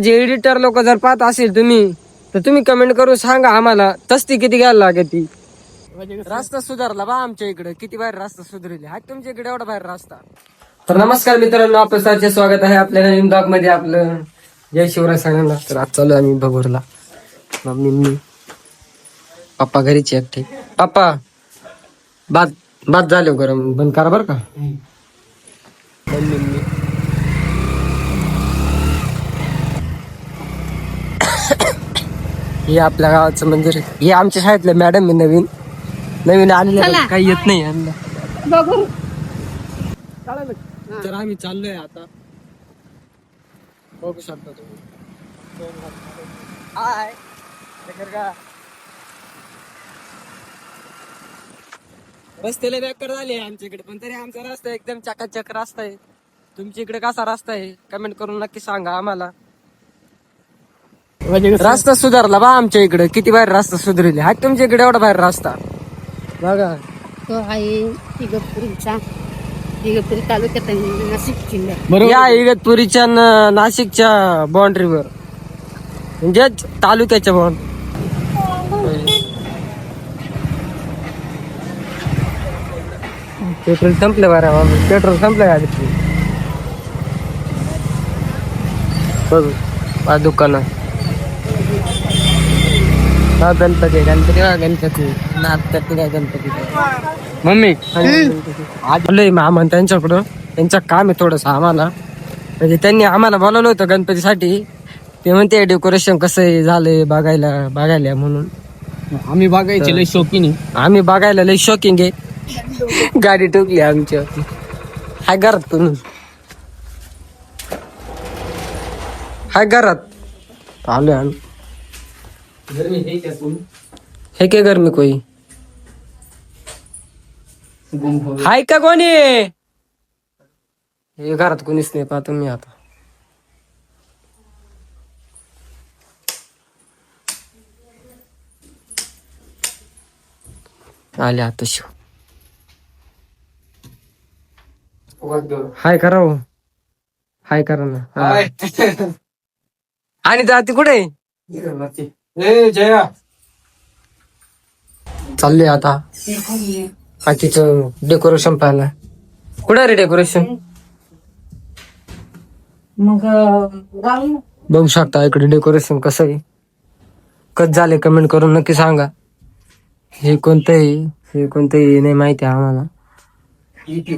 जे एडिटर लोक जर पाहत असेल तुम्ही, तर तुम्ही कमेंट करून सांगा आम्हाला तस्ती किती घ्यायला लागेल ती. रस्ता सुधारला बा आमच्या इकडे, किती बाहेर रस्ता सुधारले हा तुमच्या इकडे एवढा बाहेर रस्ता. तर नमस्कार मित्रांनो, आपलं सारखे स्वागत आहे आपल्या नवीन ब्लॉग मध्ये. आपलं जय शिवराय सगळ्यांना. तर आज चालू आम्ही भगोरला. मम्मी पप्पा घरीच एकटे. पप्पा भात झाले गरम बंद करा बर का. हे आपल्या गावाचं मंदिर आहे. हे आमच्या शाळेतले मॅडम आहे, नवीन आलेले, काही येत नाही यांना. तर आम्ही चाललोय आता, बघू शकता तुम्ही. हाय रस्त्याला बेकार झाले आमच्या इकडे, पण तरी आमचा रस्ता एकदम चकाचक रस्ता आहे. तुमच्या इकडे कसा रस्ता आहे कमेंट करून नक्की सांगा आम्हाला. रस्ता सुधारला बा आमच्या इकडे, किती बाहेर रस्ता सुधारले हा तुमच्या इकडे एवढा बाहेर रस्ता बघा. तो आहे इगतपुरी तालुक्यात नाशिक जिल्ह्यात. या इगतपुरीच्या नाशिकच्या बाउंड्रीवर, म्हणजे तालुक्याच्या बाउंड्री. पेट्रोल संपलं बरं, पेट्रोल संपलं गाडी. बघू दुकानात गणपती गणपती मम्मी आलोय मामा त्यांच्याकडं. त्यांचं काम आहे थोडस आम्हाला, म्हणजे त्यांनी आम्हाला बोलवलं होतं गणपतीसाठी. ते म्हणते डेकोरेशन कसं झालंय बघायला म्हणून. आम्ही बघायचे लय शौकीन आहे. आम्ही बघायला लय शॉकिंग आहे. गाडी ठोकली आमच्या हाय घरात, कोण हाय घरात आलोय आम्ही. हे काय गरमी कोई हाय का कोणी? हे घरात कोणीच नाही, पाहतो मी आता. आले आता शिव. हाय करा हो, हाय करा ना. आणि जाती कुठे जया चालले आता बाकीचं डेकोरेशन पाहायला. कुठे रे डेकोरेशन? मग बघू शकता इकडे डेकोरेशन कसं आहे, कसं झाले कमेंट करून नक्की सांगा. हे कोणतंही नाही माहिती आम्हाला,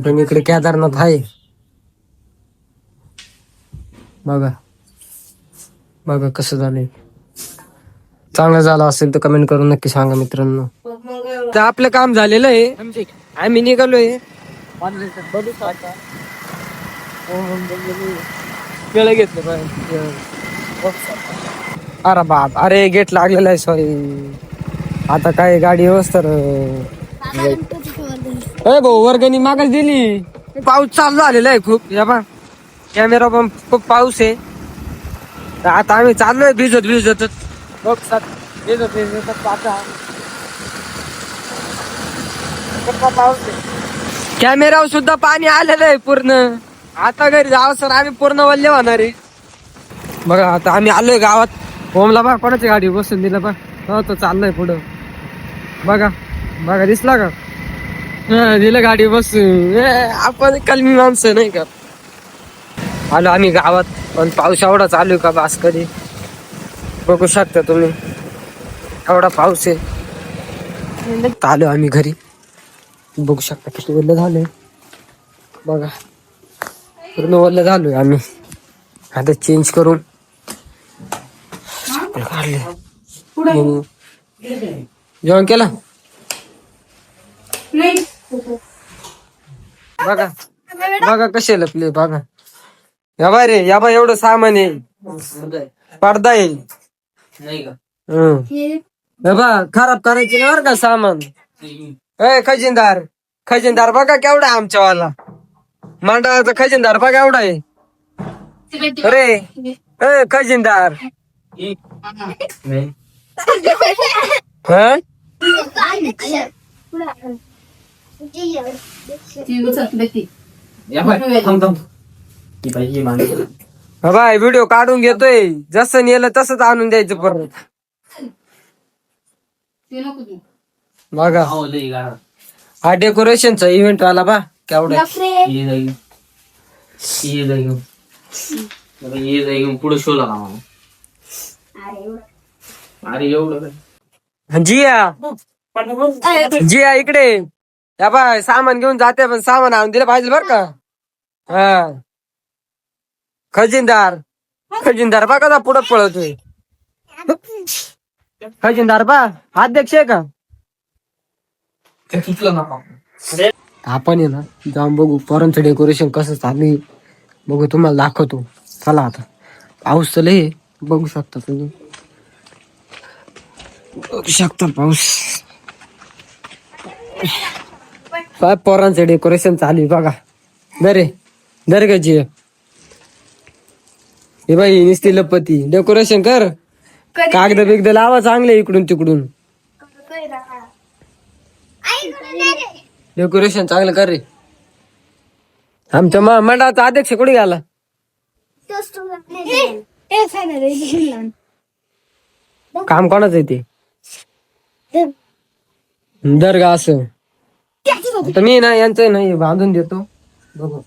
पण इकडे केदारनाथ आहे बघा कसं झालंय. चांगलं झालं असेल तर कमेंट करून नक्की सांगा मित्रांनो. तर आपलं काम झालेलं आहे, आम्ही निघालोय. केळं घेतलं पाहिजे. अरे बाप, अरे गेट लागलेलं आहे, सॉरी. आता काय गाडी व्यवस्था भाऊ वर्गणी मागच दिली. पाऊस चालू झालेला आहे खूप, या बा कॅमेरा पण खूप पाऊस आहे. तर आता आम्ही चाललोय भिजत कॅमेरावर सुद्धा पाणी आलेलं आहे पूर्ण. आता घरी जावं सर, आम्ही पूर्ण वल्ले होणार आहे. बघा आता आम्ही आलोय गावात. होमला बा कोणाची गाडी बसून दिलं बा, तो चाललोय पुढं. बघा दिसला का? दिलं गाडी बसून. आपण कलमी माणसं नाही का. आलो आम्ही गावात, पण पाऊस एवढा चालू का बास कधी. बघू शकता तुम्ही एवढा पाऊस आहे. आलो आम्ही घरी, बघू शकता किती ओलं झालंय. बघा पूर्ण ओलं झालोय आम्ही. आता चेंज करून काढले. जेवण केलं? बघा कसे लपले बघा. या बाय रे, या बाय एवढं सामान आहे, पडदा आहे. खराब करायची नाही बरं का सामान. खजिनदार बघा केवढा आहे आमच्यावाला. मंडळाचा खजिनदार बघा एवढा आहे. अरे खजिनदार बाबा व्हिडिओ काढून घेतोय, जसं नेलं तसंच आणून द्यायचं परत. ते नको तू. बघा हो लई गाडा. हा डेकोरेशनचा इव्हेंट आला बा केवढा. ये जागी ये जागी ये जागी पुढे शो लागा मला. अरे एवढं काय? जिया इकडे या बाय, सामान घेऊन जाते पण सामान आणून दिलं पाहिजे बर का. हा खजिनदार खजिनदार बा कसा पुढं पळतोय. खजिनदार बा अध्यक्ष आहे का. ते तुटलं ना. आपण आहे ना जाऊन बघू पोरांचं डेकोरेशन कसं चालू आहे, बघू तुम्हाला दाखवतो. चला आता पाऊस तर लय बघू शकता तुम्ही, बघू शकता पाऊस. काय पोरांचं डेकोरेशन चालू आहे बघा. दरे दर गजी हे बाई निस्ती लपती डेकोरेशन कर. कागद बिगद लावा चांगले इकडून तिकडून. डेकोरेशन चांगलं कर रे. आमच्या मंडळाचा अध्यक्ष कुठे गेला. काम कोणाचं आहे ते. दर्गा असं आता मी ना यांचं नाही बांधून देतो बघू.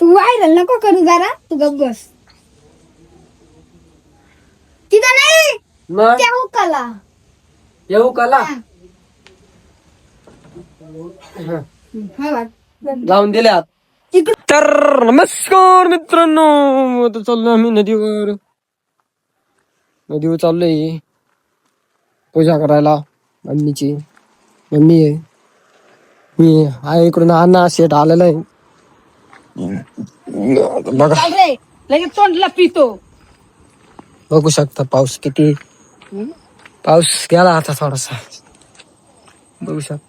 तू व्हायरल नको करू जरा, तू गप बस. तिथं नाही मग त्या हुकाला. येऊ कला लावून दिल्यात. तर नमस्कार मित्रांनो, आता चाललो आम्ही नदीवर. नदीवर चाललोय पूजा करायला. मम्मीची मम्मी आहे, मी आहे इकडून. अण्णा शेट आलेला आहे बघा. लगेच तोंडला पितो. बघू शकता पाऊस किती. पाऊस गेला आता थोडासा, बघू शकता.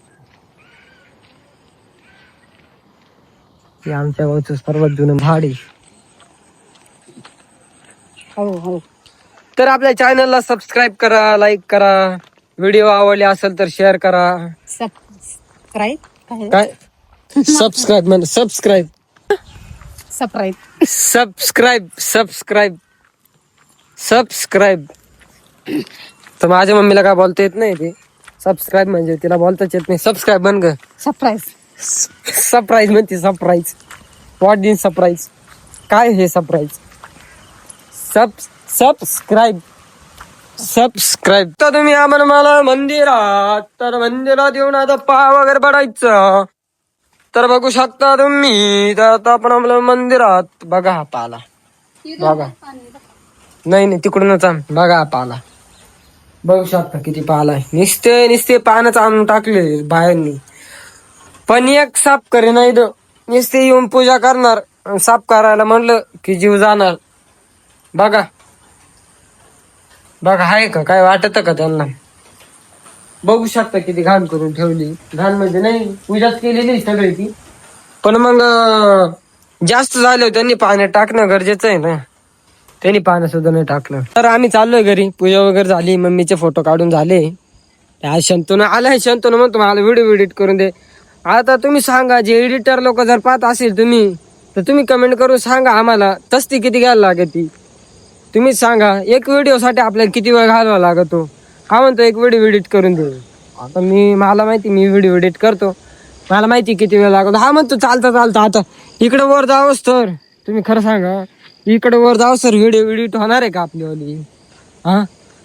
हे आमच्या गावचं सर्वात जुनं झाड आहे. हो हो. तर आपल्या चॅनलला सबस्क्राईब करा, लाईक करा. व्हिडिओ आवडले असेल तर शेअर करा. सबस्क्राईब काय सबस्क्राईब म्हणजे subscribe subscribe subscribe subscribe subscribe. तर माझ्या मम्मीला काय बोलता येत नाही ते. सबस्क्राईब म्हणजे तिला बोलताच येत नाही. सबस्क्राईब बन ग. सरप्राईज. सरप्राईज म्हणते सरप्राईज. What is surprise. काय हे सरप्राईज. Subscribe subscribe. तर तुम्ही आम्हाला मला मंदिरात, तर मंदिरात येऊन आता पाय वगैरे पडायचं. तर बघू शकता तुम्ही. तर आता आपण आपलं मंदिरात बघा हा पाला बघा. नाही नाही तिकडूनच आण. बघा हा पाला बघू शकता किती पाला आहे. निस्ते पानच आणून टाकले बाहेरनी. पण एक साफ करे नाही द. नुसते येऊन पूजा करणार, साफ करायला म्हणलं की जीव जाणार. बघा बघा आहे का काय वाटत का त्यांना. बघू शकता किती घाण करून ठेवली. घाण म्हणजे नाही पूजाच केलेली सगळी ती, पण मग जास्त झालं त्यांनी पाण्यात टाकणं गरजेचं आहे ना. त्यांनी पाण्यात सुद्धा नाही टाकलं. तर आम्ही चाललोय घरी. पूजा वगैरे झाली, मम्मीचे फोटो काढून झाले. आज शंतून आलाय. शंतून म्हणतो मला व्हिडिओ एडिट करून दे. आता तुम्ही सांगा, जे एडिटर लोक जर पाहत असेल तुम्ही, तर तुम्ही कमेंट करून सांगा आम्हाला तस्ती किती घ्यायला लागते. तुम्हीच सांगा एक व्हिडिओ साठी आपल्याला किती वेळ घालवा लागतो. हा म्हणतो एक व्हिडिओ एडिट करून दे. आता मला माहिती मी व्हिडिओ एडिट करतो, मला माहिती किती वेळ लागतो. हा म्हणतो चालता चालता आता इकडे वर जावंच तर. तुम्ही खरं सांगा इकडे वर जावं सर व्हिडिओ एडिट होणार आहे का आपल्यावाली. हा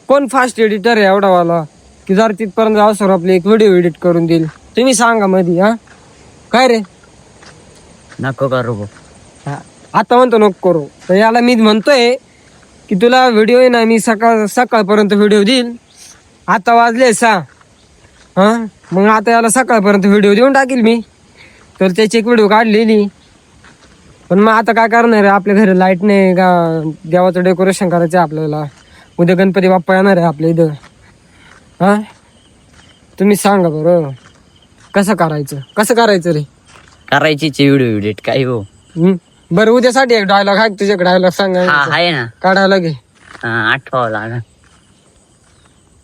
कोण फास्ट एडिटर आहे एवढा वाला की जर तिथपर्यंत जावं सर आपली एक व्हिडिओ एडिट करून देईल. तुम्ही सांगा मध्ये. हा काय रे नको करू. आता म्हणतो नको करू. तर याला मी म्हणतोय की तुला व्हिडिओ आहे ना, मी सकाळपर्यंत व्हिडिओ देईल. आता वाजले 6. हा मग आता याला सकाळपर्यंत व्हिडिओ देऊन टाकील मी. तर त्याची एक व्हिडिओ काढलेली. पण मग आता काय करणार आहे, आपल्या घरी लाईट नाही का. देवाचं डेकोरेशन करायचं आहे आपल्याला. उद्या गणपती बाप्पा येणार आहे आपल्या इथं. हा तुम्ही सांगा बरं कसं करायचं रे. करायचीच व्हिडिओ एडिट काय हो. बरं उद्यासाठी एक डायलॉग आहे तुझ्याकडे. डायलॉग सांगा. आहे ना. काय डायलॉग आहे. आठवावं लागेल.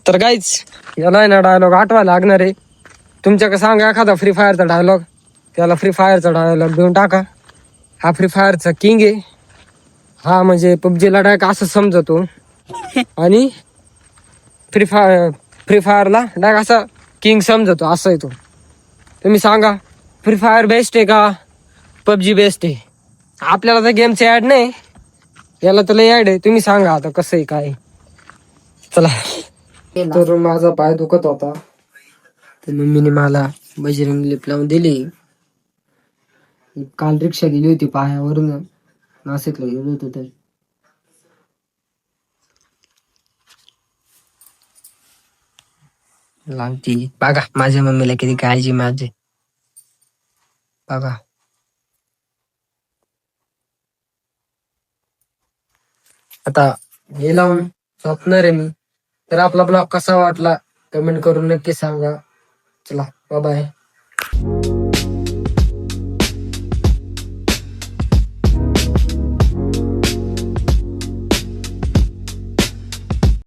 तर गाईच याला आहे ना डायलॉग आठवा लागणार आहे. तुमच्याकडे सांगा एखादा फ्री फायरचा डायलॉग. त्याला फ्री फायरचा डायलॉग देऊन टाका. हा फ्री फायरचा किंग आहे. हा म्हणजे पबजीला डायरेक्ट असं समजतो आणि फ्री फायरला डायरेक्ट असा किंग समजतो, असं आहे तो. तुम्ही सांगा फ्री फायर बेस्ट आहे का पबजी बेस्ट आहे? आपल्याला तर गेमचे ऍड नाही, याला तर लय ऍड आहे. तुम्ही सांगा आता कसं आहे काय. चला, तर माझा पाय दुखत होता तर मम्मीने मला बजरंग लिप लावून दिली. काल रिक्षा गेली होती पायावरून, नाशिकला गेलो होतो तर. लागती बघा माझ्या मम्मीला किती काळजी माझी, बघा. आता हे लावून झोपणार आहे मी. तर आपला ब्लॉग कसा वाटला कमेंट करून नक्की सांगा. चला बाय बाय.